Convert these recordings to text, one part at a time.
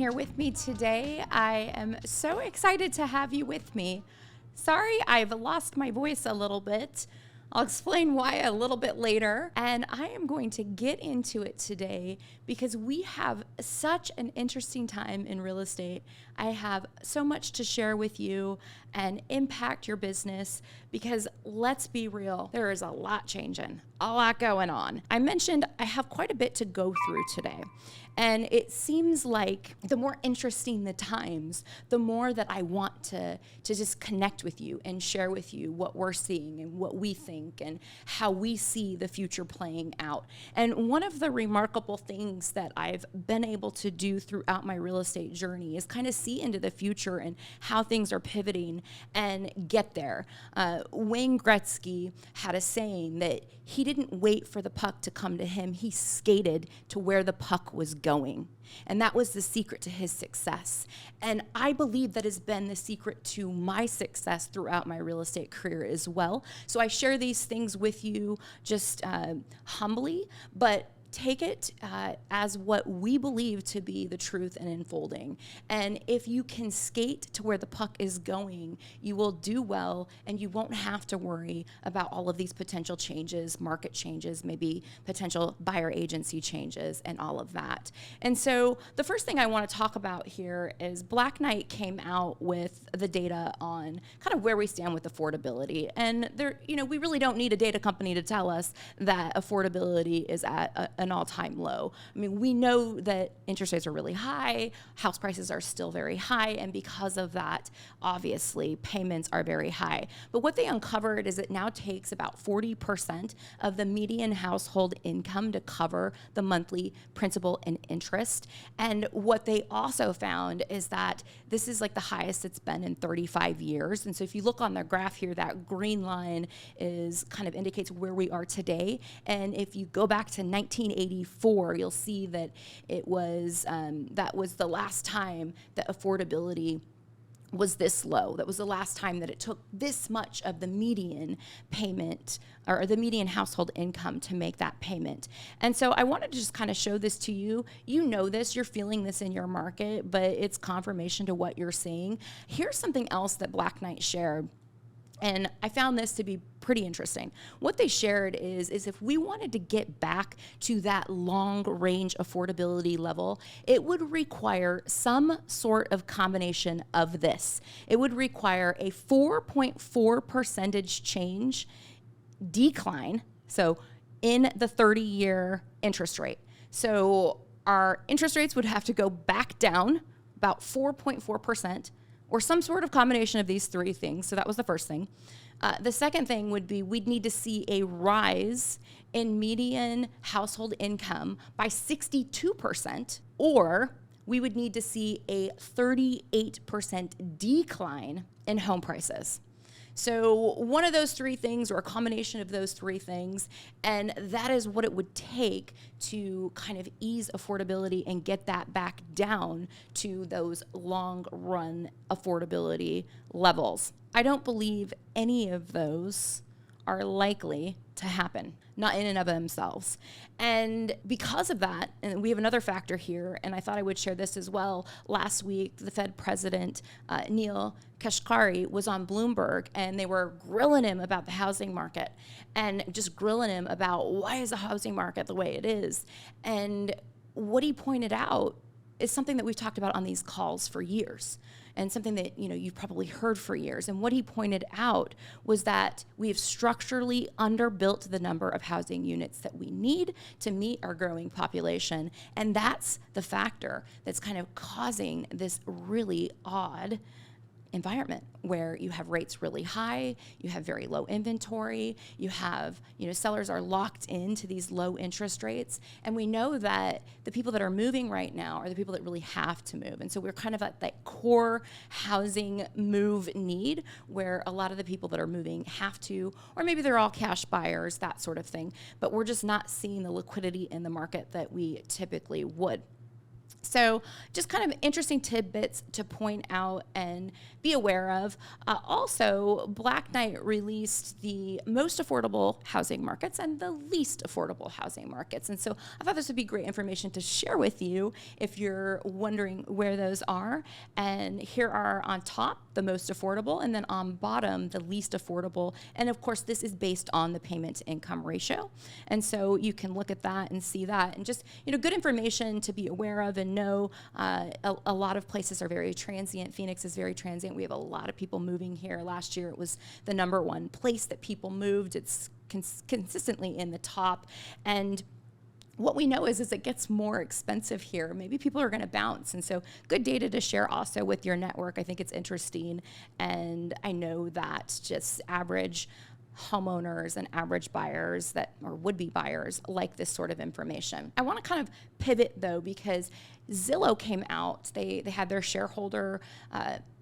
here with me today. I am so excited to have you with me. Sorry, I've lost my voice a little bit. I'll explain why a little bit later. And I am going to get into it today because we have such an interesting time in real estate. I have so much to share with you and impact your business because let's be real, there is a lot changing, a lot going on. I mentioned I have quite a bit to go through today. And it seems like the more interesting the times, the more that I want to just connect with you and share with you what we're seeing and what we think and how we see the future playing out. And one of the remarkable things that I've been able to do throughout my real estate journey is kind of see into the future and how things are pivoting and get there. Wayne Gretzky had a saying that he didn't wait for the puck to come to him. He skated to where the puck was going. And that was the secret to his success. And I believe that has been the secret to my success throughout my real estate career as well. So I share these things with you just humbly, but take it as what we believe to be the truth and unfolding. And if you can skate to where the puck is going, you will do well and you won't have to worry about all of these potential changes, market changes, maybe potential buyer agency changes and all of that. And so the first thing I want to talk about here is Black Knight came out with the data on kind of where we stand with affordability. And there, we really don't need a data company to tell us that affordability is at an all-time low. I mean, we know that interest rates are really high, house prices are still very high, and because of that, obviously, payments are very high. But what they uncovered is it now takes about 40% of the median household income to cover the monthly principal and interest. And what they also found is that this is like the highest it's been in 35 years. And so if you look on the graph here, that green line is kind of indicates where we are today. And if you go back to 1984, you'll see that it was that was the last time that affordability was this low. That was the last time that it took this much of the median payment or the median household income to make that payment. And so I wanted to just kind of show this to you. You know this, you're feeling this in your market, but it's confirmation to what you're seeing. Here's something else that Black Knight shared. And I found this to be pretty interesting. What they shared is if we wanted to get back to that long range affordability level, it would require some sort of combination of this. It would require a 4.4 percentage change decline, so in the 30-year interest rate. So our interest rates would have to go back down about 4.4%, or some sort of combination of these three things. So that was the first thing. The second thing would be we'd need to see a rise in median household income by 62%, or we would need to see a 38% decline in home prices. So one of those three things or a combination of those three things, and that is what it would take to kind of ease affordability and get that back down to those long run affordability levels. I don't believe any of those are likely to happen, not in and of themselves. And because of that, and we have another factor here, and I thought I would share this as well. Last week, the Fed president, Neil Kashkari, was on Bloomberg, and they were grilling him about the housing market and just grilling him about why is the housing market the way it is. And what he pointed out is something that we've talked about on these calls for years, and something that you've probably heard for years. And what he pointed out was that we have structurally underbuilt the number of housing units that we need to meet our growing population. And that's the factor that's kind of causing this really odd environment where you have rates really high, you have very low inventory, you have, sellers are locked into these low interest rates. And we know that the people that are moving right now are the people that really have to move. And so we're kind of at that core housing move need where a lot of the people that are moving have to, or maybe they're all cash buyers, that sort of thing. But we're just not seeing the liquidity in the market that we typically would. So just kind of interesting tidbits to point out and be aware of. Also, Black Knight released the most affordable housing markets and the least affordable housing markets. And so I thought this would be great information to share with you if you're wondering where those are. And here are on top, the most affordable, and then on bottom, the least affordable. And of course, this is based on the payment to income ratio. And so you can look at that and see that, and just, good information to be aware of and know. A lot of places are very transient. Phoenix is very transient. We have a lot of people moving here. Last year, it was the #1 place that people moved. It's consistently in the top. And what we know is it gets more expensive here. Maybe people are going to bounce. And so good data to share also with your network. I think it's interesting. And I know that just average homeowners and average buyers or would-be buyers like this sort of information. I want to kind of pivot though, because Zillow came out, they had their shareholder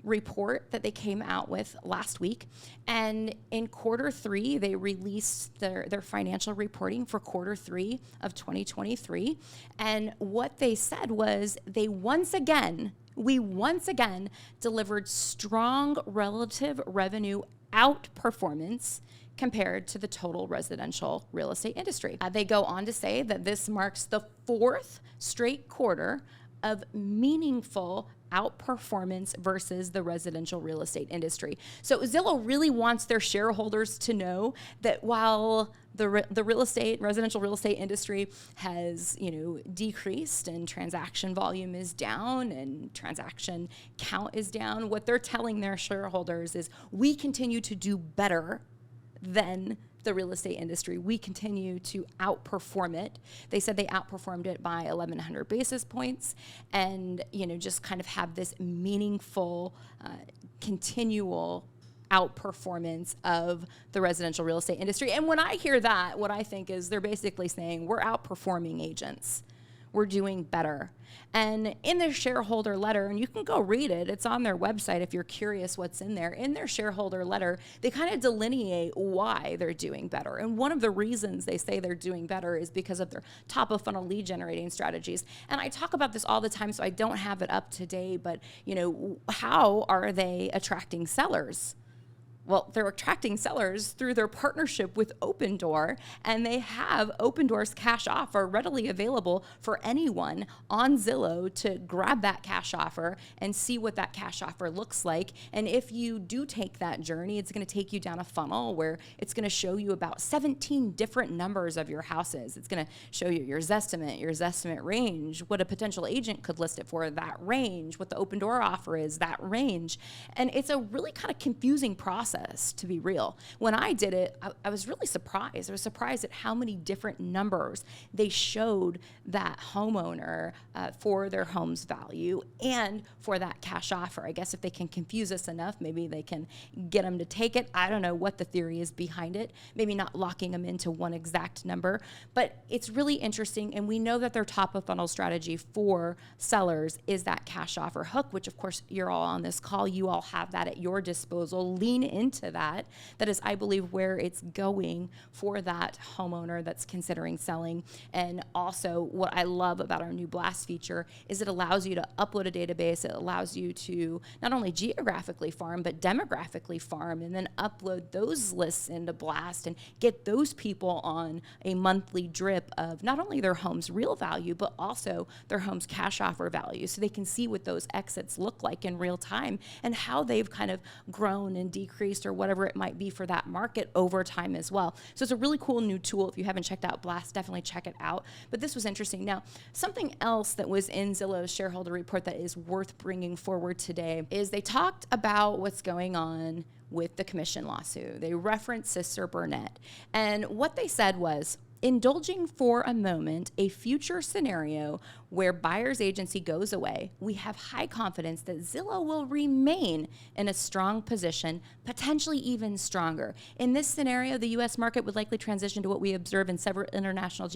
report that they came out with last week. And in Q3, they released their financial reporting for Q3 of 2023. And what they said was we once again delivered strong relative revenue outperformance compared to the total residential real estate industry. They go on to say that this marks the 4th straight quarter of meaningful outperformance versus the residential real estate industry. So Zillow really wants their shareholders to know that while the residential real estate industry has, decreased and transaction volume is down and transaction count is down, what they're telling their shareholders is we continue to do better than the real estate industry. We continue to outperform it. They said they outperformed it by 1,100 basis points, and just kind of have this meaningful, continual outperformance of the residential real estate industry. And when I hear that, what I think is they're basically saying we're outperforming agents. We're doing better. And in their shareholder letter, and you can go read it, it's on their website if you're curious what's in there. In their shareholder letter, they kind of delineate why they're doing better. And one of the reasons they say they're doing better is because of their top of funnel lead generating strategies. And I talk about this all the time, so I don't have it up today, but how are they attracting sellers? Well, they're attracting sellers through their partnership with Opendoor, and they have Opendoor's cash offer readily available for anyone on Zillow to grab that cash offer and see what that cash offer looks like. And if you do take that journey, it's going to take you down a funnel where it's going to show you about 17 different numbers of your houses. It's going to show you your Zestimate range, what a potential agent could list it for, that range, what the Opendoor offer is, that range. And it's a really kind of confusing process, to be real. When I did it, I was really surprised. I was surprised at how many different numbers they showed that homeowner for their home's value and for that cash offer. I guess if they can confuse us enough, maybe they can get them to take it. I don't know what the theory is behind it. Maybe not locking them into one exact number, but it's really interesting. And we know that their top of funnel strategy for sellers is that cash offer hook, which of course you're all on this call. You all have that at your disposal. Lean into that. That is, I believe, where it's going for that homeowner that's considering selling. And also what I love about our new Blast feature is it allows you to upload a database. It allows you to not only geographically farm, but demographically farm, and then upload those lists into Blast and get those people on a monthly drip of not only their home's real value, but also their home's cash offer value. So they can see what those exits look like in real time and how they've kind of grown and decreased or whatever it might be for that market over time as well. So it's a really cool new tool. If you haven't checked out Blast, definitely check it out. But this was interesting. Now, something else that was in Zillow's shareholder report that is worth bringing forward today is they talked about what's going on with the commission lawsuit. They referenced Sister Burnett. And what they said was, indulging for a moment a future scenario where buyer's agency goes away, we have high confidence that Zillow will remain in a strong position, potentially even stronger. In this scenario, the U.S. market would likely transition to what we observe in several international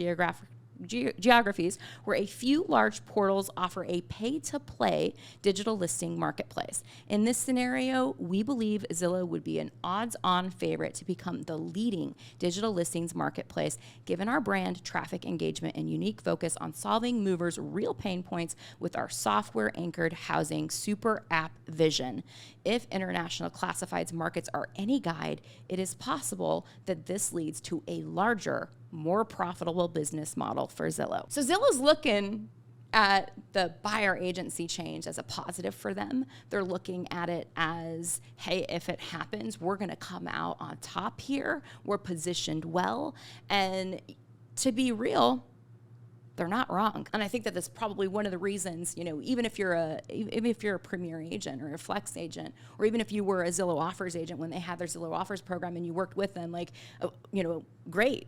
geographies where a few large portals offer a pay-to-play digital listing marketplace. In this scenario, we believe Zillow would be an odds-on favorite to become the leading digital listings marketplace, given our brand, traffic engagement, and unique focus on solving movers' real pain points with our software-anchored housing super app vision. If international classifieds markets are any guide, it is possible that this leads to a larger, more profitable business model for Zillow. So Zillow's looking at the buyer agency change as a positive for them. They're looking at it as, hey, if it happens, we're going to come out on top here. We're positioned well. And to be real, they're not wrong. And I think that that's probably one of the reasons, even if you're a premier agent or a flex agent, or even if you were a Zillow Offers agent when they had their Zillow Offers program and you worked with them, great.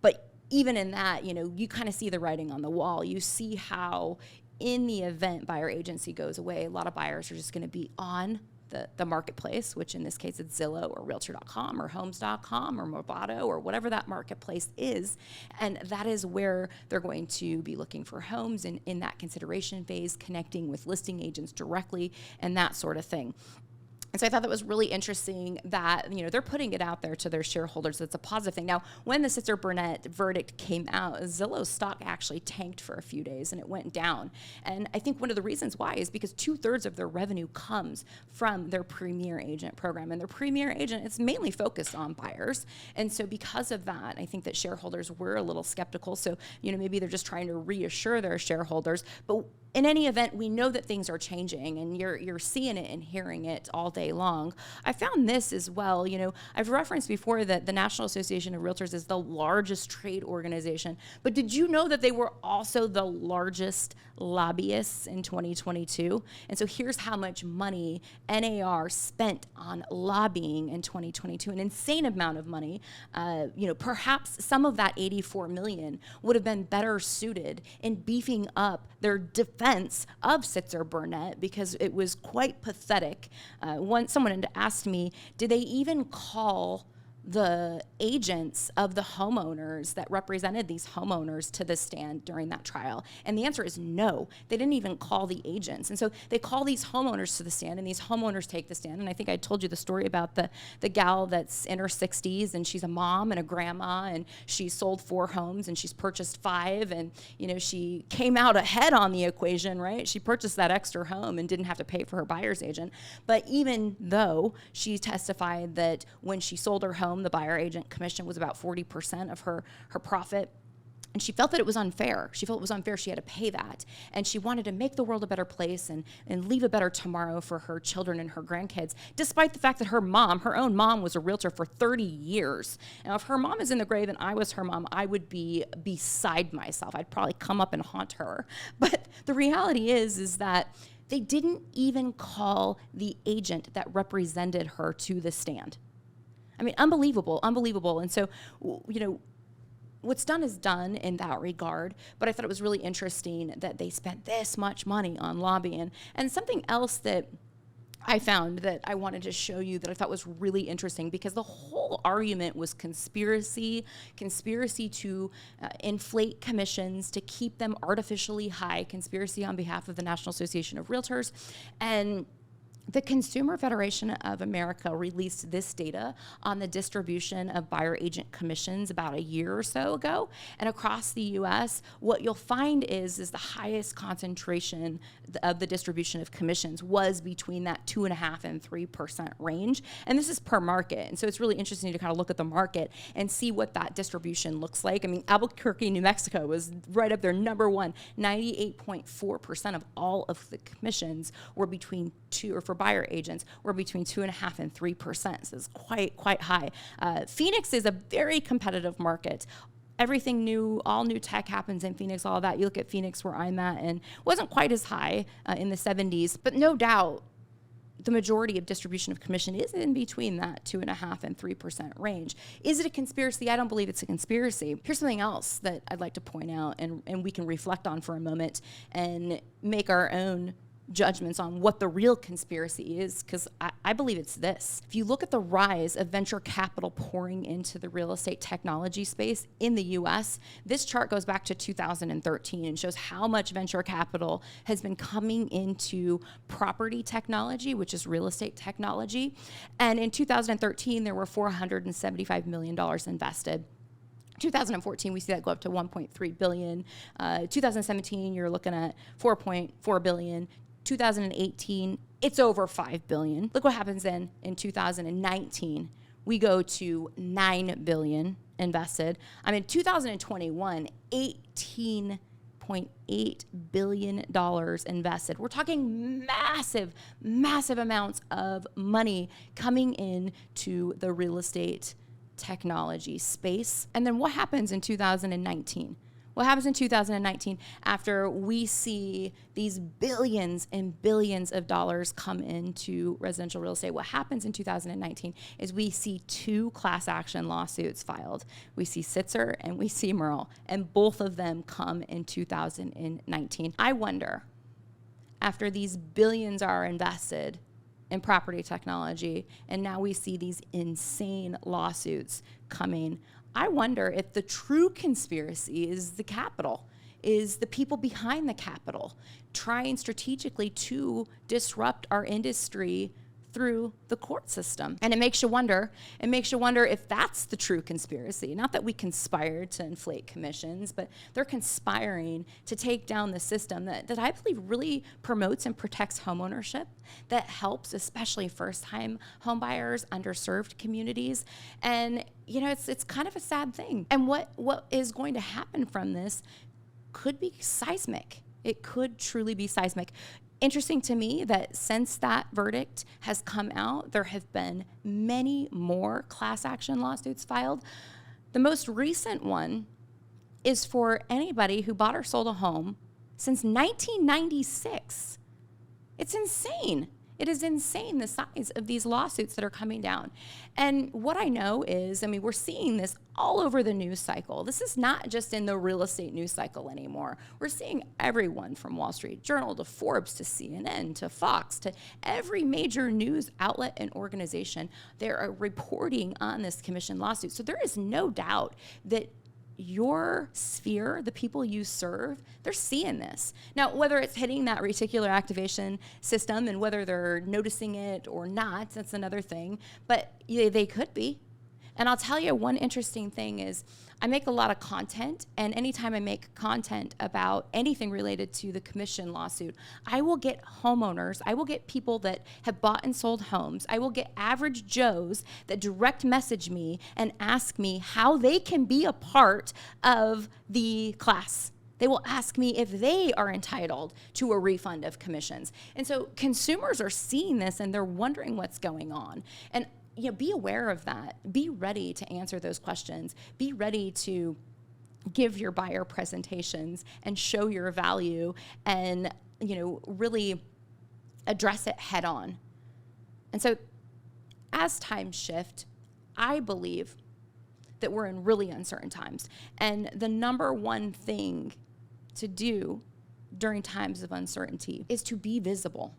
But even in that, you kind of see the writing on the wall. You see how in the event buyer agency goes away, a lot of buyers are just going to be on the marketplace, which in this case it's Zillow or Realtor.com or Homes.com or Movado or whatever that marketplace is. And that is where they're going to be looking for homes in that consideration phase, connecting with listing agents directly and that sort of thing. And so I thought that was really interesting that, they're putting it out there to their shareholders. That's a positive thing. Now, when the Sitzer-Burnett verdict came out, Zillow's stock actually tanked for a few days and it went down. And I think one of the reasons why is because 2/3 of their revenue comes from their premier agent program. And their premier agent is mainly focused on buyers. And so because of that, I think that shareholders were a little skeptical. So, maybe they're just trying to reassure their shareholders. But in any event, we know that things are changing and you're seeing it and hearing it all day long. I found this as well. I've referenced before that the National Association of Realtors is the largest trade organization. But did you know that they were also the largest lobbyists in 2022? And so here's how much money NAR spent on lobbying in 2022, an insane amount of money. Perhaps some of that $84 million would have been better suited in beefing up their defense of Sitzer-Burnett, because it was quite pathetic. Someone had asked me, did they even call the agents of the homeowners that represented these homeowners to the stand during that trial? And the answer is no. They didn't even call the agents. And so they call these homeowners to the stand, and these homeowners take the stand. And I think I told you the story about the gal that's in her 60s, and she's a mom and a grandma, and she sold 4 homes, and she's purchased 5. And, she came out ahead on the equation, right? She purchased that extra home and didn't have to pay for her buyer's agent. But even though she testified that when she sold her home, the buyer agent commission was about 40% of her profit. And she felt that it was unfair. She felt it was unfair. She had to pay that. And she wanted to make the world a better place and leave a better tomorrow for her children and her grandkids, despite the fact that her own mom, was a realtor for 30 years. Now, if her mom is in the grave and I was her mom, I would be beside myself. I'd probably come up and haunt her. But the reality is that they didn't even call the agent that represented her to the stand. I mean, unbelievable. And so, what's done is done in that regard, but I thought it was really interesting that they spent this much money on lobbying. And something else that I found that I wanted to show you that I thought was really interesting, because the whole argument was conspiracy to inflate commissions, to keep them artificially high, conspiracy on behalf of the National Association of Realtors. And the Consumer Federation of America released this data on the distribution of buyer agent commissions about a year or so ago. And across the U.S., what you'll find is the highest concentration of the distribution of commissions was between that 2.5% and 3% range. And this is per market. And so it's really interesting to kind of look at the market and see what that distribution looks like. I mean, Albuquerque, New Mexico was right up there, number one. 98.4% of all of the commissions were between for buyer agents were between 2.5% and 3%. So it's quite high. Phoenix is a very competitive market. Everything new, all new tech happens in Phoenix, all of that. You look at Phoenix where I'm at, and wasn't quite as high in the 70s, but no doubt the majority of distribution of commission is in between that 2.5% and 3% range. Is it a conspiracy? I don't believe it's a conspiracy. Here's something else that I'd like to point out, and we can reflect on for a moment and make our own judgments on what the real conspiracy is, because I believe it's this. If you look at the rise of venture capital pouring into the real estate technology space in the US, this chart goes back to 2013 and shows how much venture capital has been coming into property technology, which is real estate technology. And in 2013, there were $475 million invested. 2014, we see that go up to 1.3 billion. 2017, you're looking at 4.4 billion. 2018, it's over 5 billion. Look what happens then in 2019. We go to 9 billion invested. I mean, 2021, $18.8 billion invested. We're talking massive, massive amounts of money coming into the real estate technology space. And then what happens in 2019? What happens in 2019 after we see these billions and billions of dollars come into residential real estate? What happens in 2019 is we see 2 class action lawsuits filed. We see Sitzer and we see Merle, and both of them come in 2019. I wonder, after these billions are invested in property technology, and now we see these insane lawsuits coming, I wonder if the true conspiracy is the capital, is the people behind the capital trying strategically to disrupt our industry through the court system. And it makes you wonder if that's the true conspiracy. Not that we conspired to inflate commissions, but they're conspiring to take down the system that I believe really promotes and protects homeownership, that helps especially first-time homebuyers, underserved communities. And it's kind of a sad thing. And what is going to happen from this could be seismic. It could truly be seismic. Interesting to me that since that verdict has come out, there have been many more class action lawsuits filed. The most recent one is for anybody who bought or sold a home since 1996. It's insane. It is insane, the size of these lawsuits that are coming down. And what I know is, we're seeing this all over the news cycle. This is not just in the real estate news cycle anymore. We're seeing everyone from Wall Street Journal to Forbes to CNN to Fox to every major news outlet and organization. They're reporting on this commission lawsuit. So there is no doubt that your sphere, the people you serve, they're seeing this. Now, whether it's hitting that reticular activation system and whether they're noticing it or not, that's another thing, but they could be. And I'll tell you one interesting thing is I make a lot of content, and anytime I make content about anything related to the commission lawsuit, I will get homeowners, I will get people that have bought and sold homes, I will get average Joes that direct message me and ask me how they can be a part of the class. They will ask me if they are entitled to a refund of commissions. And so consumers are seeing this and they're wondering what's going on. And be aware of that. Be ready to answer those questions. Be ready to give your buyer presentations and show your value and, really address it head on. And so as times shift, I believe that we're in really uncertain times. And the number one thing to do during times of uncertainty is to be visible.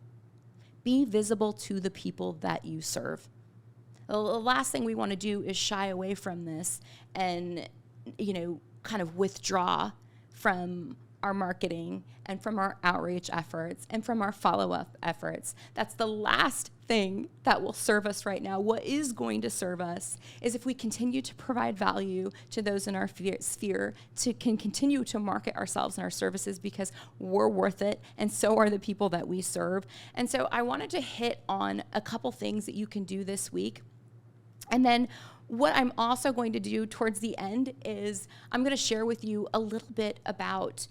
Be visible to the people that you serve. The last thing we want to do is shy away from this and, kind of withdraw from our marketing and from our outreach efforts and from our follow-up efforts. That's the last thing that will serve us right now. What is going to serve us is if we continue to provide value to those in our sphere, can continue to market ourselves and our services because we're worth it, and so are the people that we serve. And so I wanted to hit on a couple things that you can do this week. And then what I'm also going to do towards the end is I'm going to share with you a little bit about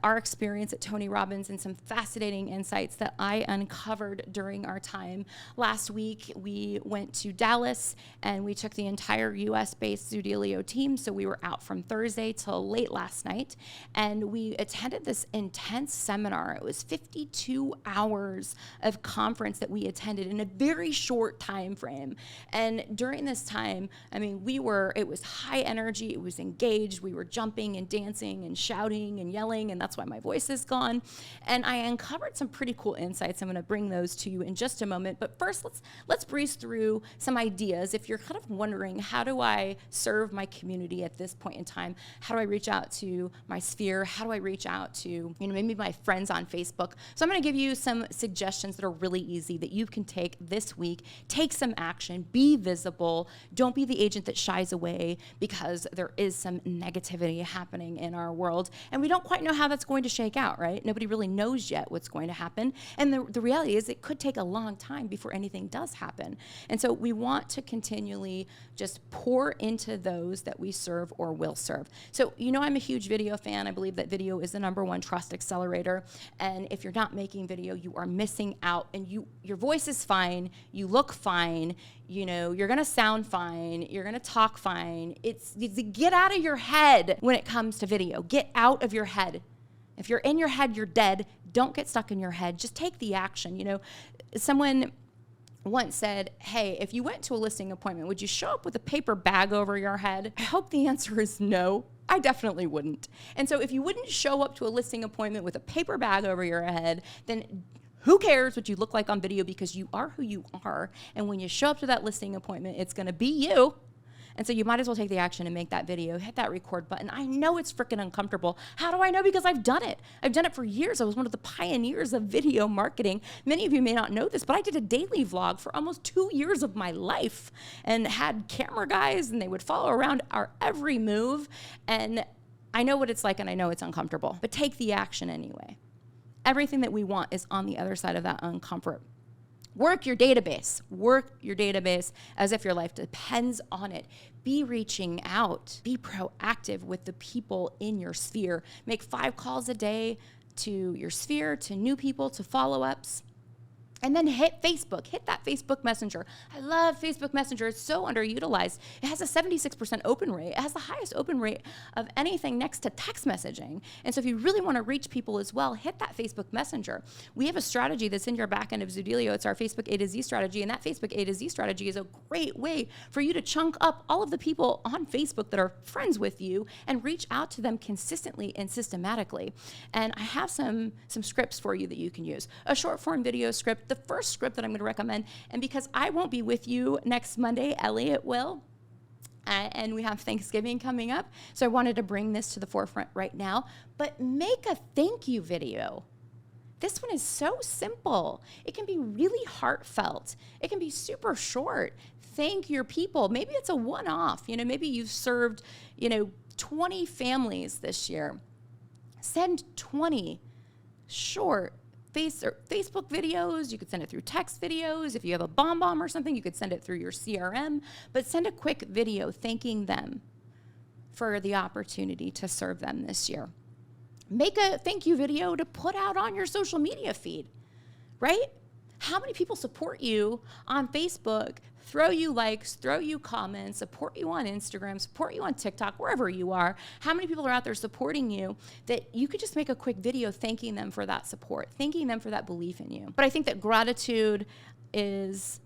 our experience at Tony Robbins and some fascinating insights that I uncovered during our time. Last week, we went to Dallas and we took the entire US-based Zoodealio team. So we were out from Thursday till late last night, and we attended this intense seminar. It was 52 hours of conference that we attended in a very short time frame. And during this time, it was high energy, it was engaged, we were jumping and dancing and shouting and yelling yelling, and that's why my voice is gone. And I uncovered some pretty cool insights. I'm going to bring those to you in just a moment. But first, let's breeze through some ideas. If you're kind of wondering, how do I serve my community at this point in time? How do I reach out to my sphere? How do I reach out to, maybe my friends on Facebook? So I'm going to give you some suggestions that are really easy that you can take this week. Take some action. Be visible. Don't be the agent that shies away because there is some negativity happening in our world. And we don't quite know how that's going to shake out, right? Nobody really knows yet what's going to happen. And the reality is it could take a long time before anything does happen. And so we want to continually just pour into those that we serve or will serve. So, I'm a huge video fan. I believe that video is the #1 trust accelerator. And if you're not making video, you are missing out. And your voice is fine. You look fine. You're going to sound fine. You're going to talk fine. It's get out of your head when it comes to video. Get out of your head. If you're in your head, you're dead. Don't get stuck in your head. Just take the action. Someone once said, hey, if you went to a listing appointment, would you show up with a paper bag over your head? I hope the answer is no. I definitely wouldn't. And so if you wouldn't show up to a listing appointment with a paper bag over your head, then who cares what you look like on video, because you are who you are. And when you show up to that listing appointment, it's going to be you. And so you might as well take the action and make that video, hit that record button. I know it's freaking uncomfortable. How do I know? Because I've done it. I've done it for years. I was one of the pioneers of video marketing. Many of you may not know this, but I did a daily vlog for almost 2 years of my life and had camera guys, and they would follow around our every move. And I know what it's like, and I know it's uncomfortable, but take the action anyway. Everything that we want is on the other side of that uncomfort. Work your database. Work your database as if your life depends on it. Be reaching out. Be proactive with the people in your sphere. Make 5 calls a day to your sphere, to new people, to follow-ups. And then hit Facebook. Hit that Facebook Messenger. I love Facebook Messenger. It's so underutilized. It has a 76% open rate. It has the highest open rate of anything next to text messaging. And so if you really want to reach people as well, hit that Facebook Messenger. We have a strategy that's in your back end of Zoodealio. It's our Facebook A to Z strategy. And that Facebook A to Z strategy is a great way for you to chunk up all of the people on Facebook that are friends with you and reach out to them consistently and systematically. And I have some scripts for you that you can use. A short form video script. The first script that I'm going to recommend, and because I won't be with you next Monday, Elliot will, and we have Thanksgiving coming up, so I wanted to bring this to the forefront right now, but make a thank you video. This one is so simple. It can be really heartfelt. It can be super short. Thank your people. Maybe it's a one-off. Maybe you've served, 20 families this year. Send 20 short Facebook videos. You could send it through text videos. If you have a BombBomb or something, you could send it through your CRM, but send a quick video thanking them for the opportunity to serve them this year. Make a thank you video to put out on your social media feed, right? How many people support you on Facebook, throw you likes, throw you comments, support you on Instagram, support you on TikTok, wherever you are? How many people are out there supporting you that you could just make a quick video thanking them for that support, thanking them for that belief in you? But I think that gratitude is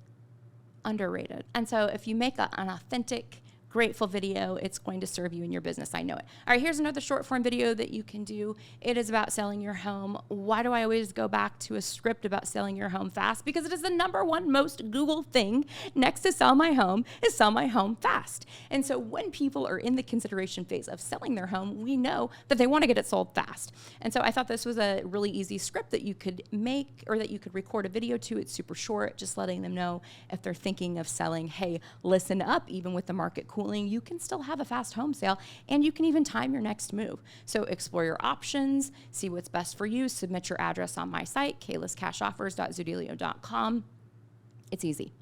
underrated. And so if you make an authentic, grateful video, it's going to serve you in your business. I know it. All right, here's another short form video that you can do. It is about selling your home. Why do I always go back to a script about selling your home fast? Because it is the #1 most Googled thing next to sell my home is sell my home fast. And so when people are in the consideration phase of selling their home, we know that they want to get it sold fast. And so I thought this was a really easy script that you could make or that you could record a video to. It's super short, just letting them know if they're thinking of selling, hey, listen up, even with the market cooling, you can still have a fast home sale, and you can even time your next move. So explore your options, see what's best for you, submit your address on my site, kayliscashoffers.zoodealio.com. It's easy.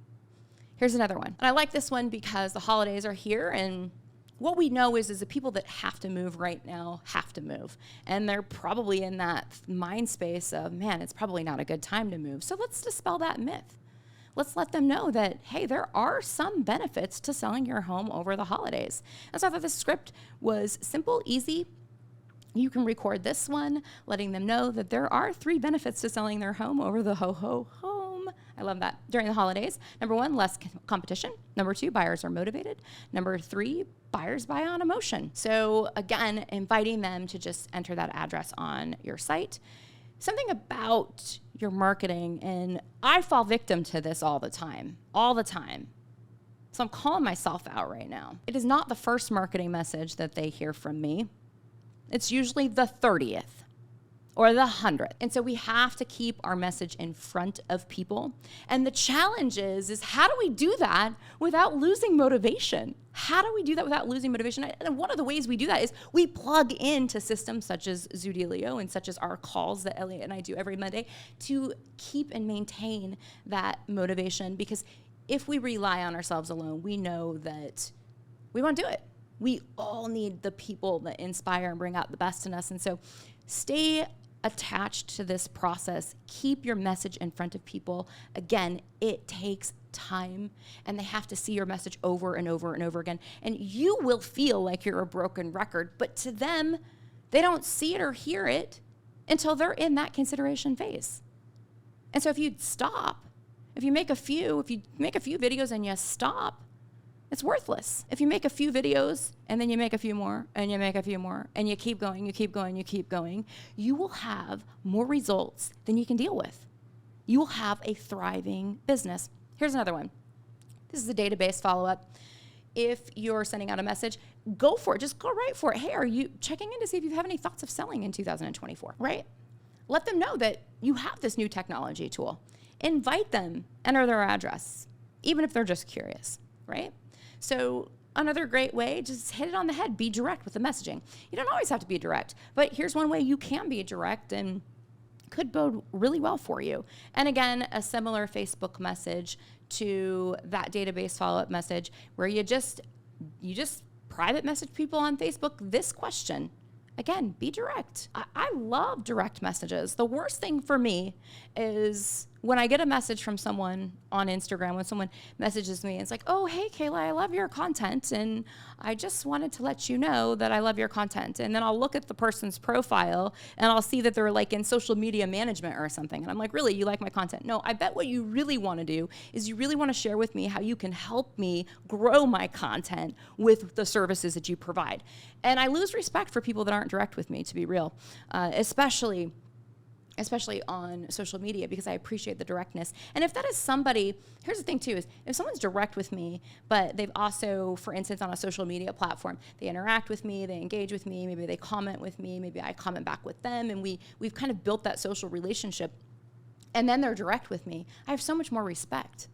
Here's another one. And I like this one because the holidays are here, and what we know is the people that have to move right now have to move. And they're probably in that mind space of, man, it's probably not a good time to move. So let's dispel that myth. Let's let them know that, hey, there are some benefits to selling your home over the holidays. And so I thought this script was simple, easy. You can record this one, letting them know that there are 3 benefits to selling their home over the home I love that. During the holidays, number 1, less competition. Number 2, buyers are motivated. Number 3, buyers buy on emotion. So again, inviting them to just enter that address on your site. Something about your marketing, and I fall victim to this all the time. So I'm calling myself out right now. It is not the first marketing message that they hear from me. It's usually the 30th or the 100th. And so we have to keep our message in front of people. And the challenge is how do we do that without losing motivation? How do we do that without losing motivation? And one of the ways we do that is we plug into systems such as Zoodealio and such as our calls that Elliot and I do every Monday to keep and maintain that motivation. Because if we rely on ourselves alone, we know that we won't do it. We all need the people that inspire and bring out the best in us. And so stay attached to this process. Keep your message in front of people. Again, it takes time, and they have to see your message over and over and over again. And you will feel like you're a broken record, but to them, they don't see it or hear it until they're in that consideration phase. And so if you make a few videos and you stop, it's worthless. If you make a few videos and then you make a few more and you make a few more and you keep going, you will have more results than you can deal with. You will have a thriving business. Here's another one. This is a database follow-up. If you're sending out a message, go for it. Just go right for it. Hey, are you checking in to see if you have any thoughts of selling in 2024, right? Let them know that you have this new technology tool. Invite them, enter their address, even if they're just curious, right? So another great way, just hit it on the head. Be direct with the messaging. You don't always have to be direct, but here's one way you can be direct and could bode really well for you. And again, a similar Facebook message to that database follow-up message where you just private message people on Facebook this question. Again, be direct. I love direct messages. The worst thing for me is when I get a message from someone on Instagram, when someone messages me, it's like, oh, hey, Kayla, I love your content. And I just wanted to let you know that I love your content. And then I'll look at the person's profile and I'll see that they're like in social media management or something. And I'm like, really, you like my content? No, I bet what you really want to do is you really want to share with me how you can help me grow my content with the services that you provide. And I lose respect for people that aren't direct with me, to be real, especially on social media, because I appreciate the directness. And if that is somebody, here's the thing too, is if someone's direct with me, but they've also, for instance, on a social media platform, they interact with me, they engage with me, maybe they comment with me, maybe I comment back with them, and we've kind of built that social relationship, and then they're direct with me, I have so much more respect.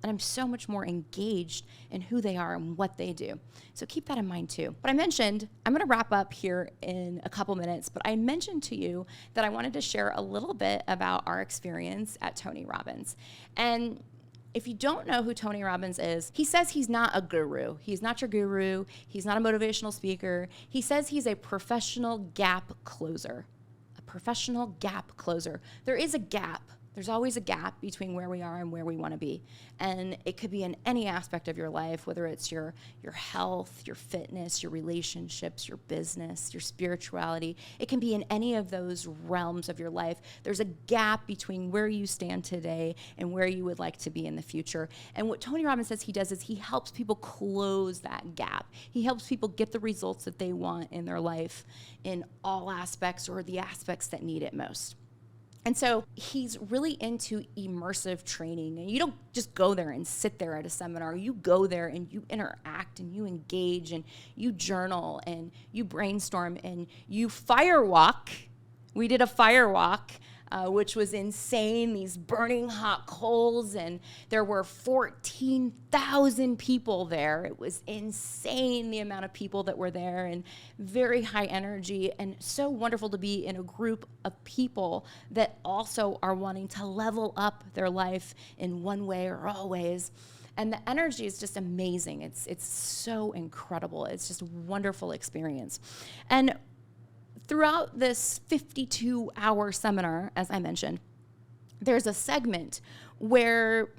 And I'm so much more engaged in who they are and what they do. So keep that in mind too. But I mentioned, I'm gonna wrap up here in a couple minutes, but I mentioned to you that I wanted to share a little bit about our experience at Tony Robbins. And if you don't know who Tony Robbins is, he says he's not a guru. He's not your guru. He's not a motivational speaker. He says he's a professional gap closer. A professional gap closer. There is a gap. There's always a gap between where we are and where we want to be. And it could be in any aspect of your life, whether it's your health, your fitness, your relationships, your business, your spirituality. It can be in any of those realms of your life. There's a gap between where you stand today and where you would like to be in the future. And what Tony Robbins says he does is he helps people close that gap. He helps people get the results that they want in their life in all aspects, or the aspects that need it most. And so he's really into immersive training. And you don't just go there and sit there at a seminar. You go there and you interact and you engage and you journal and you brainstorm and you firewalk. We did a firewalk, which was insane, these burning hot coals, and there were 14,000 people there. It was insane, the amount of people that were there, and very high energy, and so wonderful to be in a group of people that also are wanting to level up their life in one way or all ways. And the energy is just amazing. It's so incredible. It's just a wonderful experience. And throughout this 52-hour seminar, as I mentioned, there's a segment where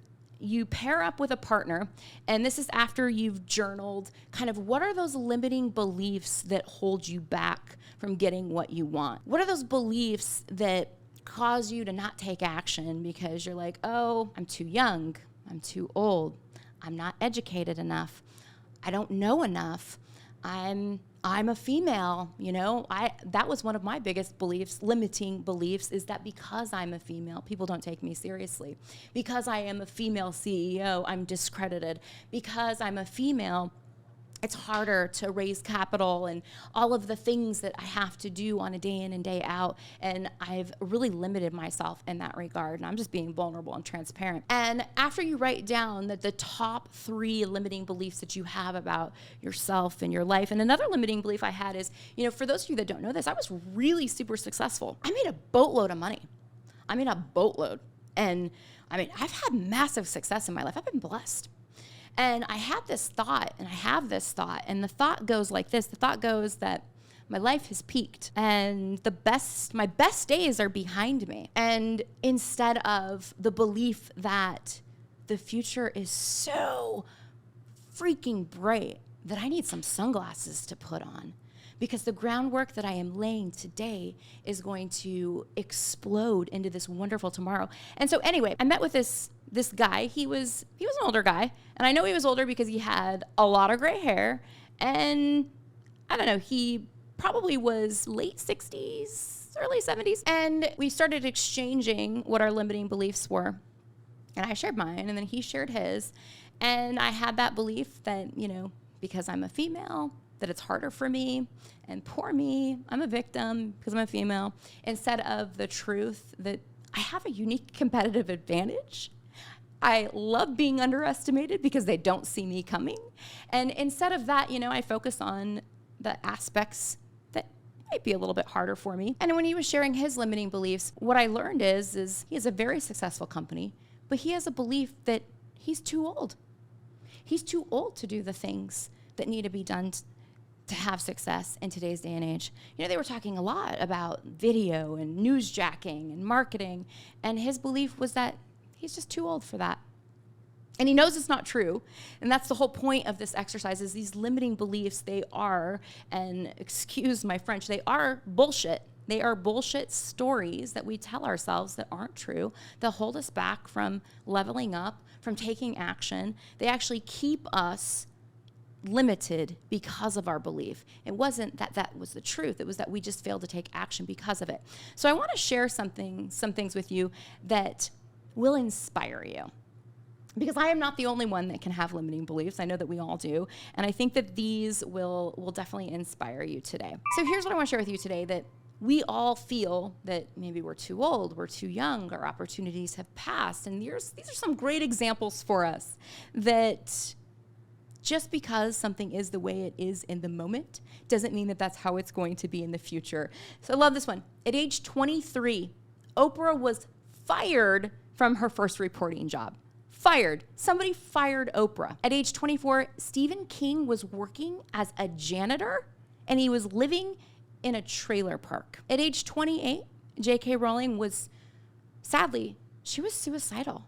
you pair up with a partner, and this is after you've journaled kind of what are those limiting beliefs that hold you back from getting what you want? What are those beliefs that cause you to not take action because you're like, oh, I'm too young, I'm too old, I'm not educated enough, I don't know enough, I'm a female, that was one of my biggest beliefs, limiting beliefs, is that because I'm a female, people don't take me seriously. Because I am a female CEO, I'm discredited. Because I'm a female, it's harder to raise capital and all of the things that I have to do on a day in and day out. And I've really limited myself in that regard. And I'm just being vulnerable and transparent. And after you write down the top 3 limiting beliefs that you have about yourself and your life, and another limiting belief I had is, for those of you that don't know this, I was really super successful. I made a boatload of money. a boatload. And I've had massive success in my life. I've been blessed. And I had this thought, and I have this thought, and the thought goes like this. The thought goes that my life has peaked, and my best days are behind me. And instead of the belief that the future is so freaking bright that I need some sunglasses to put on, because the groundwork that I am laying today is going to explode into this wonderful tomorrow. And so anyway, I met with this guy. He was an older guy, and I know he was older because he had a lot of gray hair, and I don't know, he probably was late 60s, early 70s. And we started exchanging what our limiting beliefs were. And I shared mine, and then he shared his. And I had that belief that, because I'm a female, that it's harder for me, and poor me, I'm a victim because I'm a female, instead of the truth that I have a unique competitive advantage. I love being underestimated because they don't see me coming. And instead of that, I focus on the aspects that might be a little bit harder for me. And when he was sharing his limiting beliefs, what I learned is he has a very successful company, but he has a belief that he's too old. He's too old to do the things that need to be done to have success in today's day and age. They were talking a lot about video and newsjacking and marketing, and his belief was that he's just too old for that. And he knows it's not true. And that's the whole point of this exercise, is these limiting beliefs, they are, and excuse my French, they are bullshit. They are bullshit stories that we tell ourselves that aren't true. They'll hold us back from leveling up, from taking action. They actually keep us limited because of our belief. It wasn't that was the truth. It was that we just failed to take action because of it. So I want to share some things with you that will inspire you, because I am not the only one that can have limiting beliefs. I know that we all do. And I think that these will definitely inspire you today. So here's what I want to share with you today, that we all feel that maybe we're too old, we're too young, our opportunities have passed. And these are some great examples for us, that just because something is the way it is in the moment doesn't mean that that's how it's going to be in the future. So I love this one. At age 23, Oprah was fired from her first reporting job. Fired. Somebody fired Oprah. At age 24, Stephen King was working as a janitor, and he was living in a trailer park. At age 28, J.K. Rowling sadly, she was suicidal.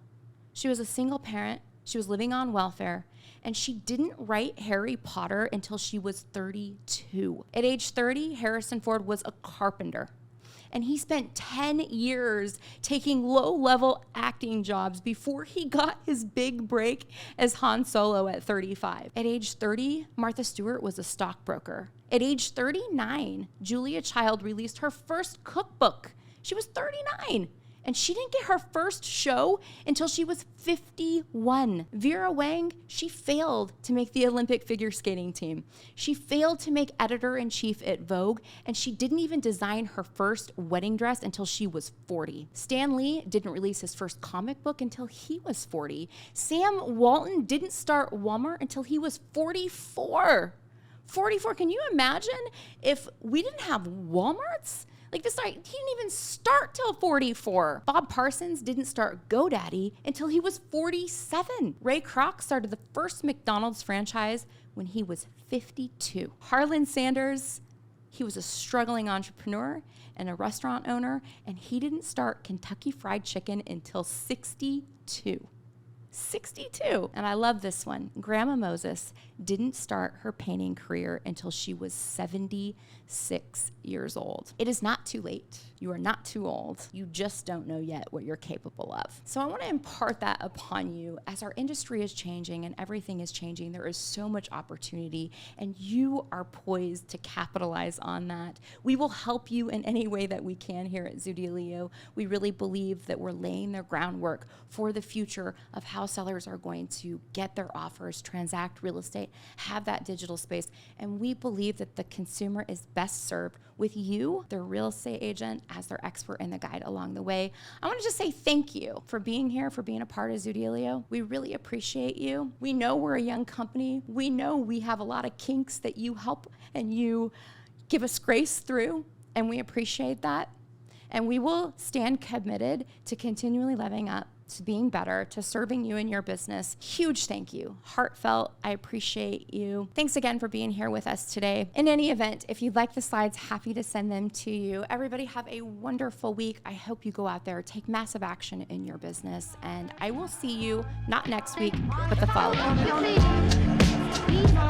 She was a single parent. She was living on welfare, and she didn't write Harry Potter until she was 32. At age 30, Harrison Ford was a carpenter, and he spent 10 years taking low-level acting jobs before he got his big break as Han Solo at 35. At age 30, Martha Stewart was a stockbroker. At age 39, Julia Child released her first cookbook. She was 39. And she didn't get her first show until she was 51. Vera Wang, she failed to make the Olympic figure skating team. She failed to make editor-in-chief at Vogue, and she didn't even design her first wedding dress until she was 40. Stan Lee didn't release his first comic book until he was 40. Sam Walton didn't start Walmart until he was 44. 44, can you imagine if we didn't have Walmarts? He didn't even start till 44. Bob Parsons didn't start GoDaddy until he was 47. Ray Kroc started the first McDonald's franchise when he was 52. Harlan Sanders, he was a struggling entrepreneur and a restaurant owner, and he didn't start Kentucky Fried Chicken until 62. 62. And I love this one. Grandma Moses didn't start her painting career until she was 76 years old. It is not too late. You are not too old. You just don't know yet what you're capable of. So I want to impart that upon you. As our industry is changing and everything is changing, there is so much opportunity, and you are poised to capitalize on that. We will help you in any way that we can here at Zoodealio. We really believe that we're laying the groundwork for the future of how sellers are going to get their offers, transact real estate, have that digital space. And we believe that the consumer is best served with you, their real estate agent, as their expert and the guide along the way. I want to just say thank you for being here, for being a part of Zoodealio. We really appreciate you. We know we're a young company. We know we have a lot of kinks that you help and you give us grace through, and we appreciate that. And we will stand committed to continually living up, to being better, to serving you in your business. Huge thank you. Heartfelt. I appreciate you. Thanks again for being here with us today. In any event, if you'd like the slides, happy to send them to you. Everybody have a wonderful week. I hope you go out there, take massive action in your business, and I will see you not next week, but the following week.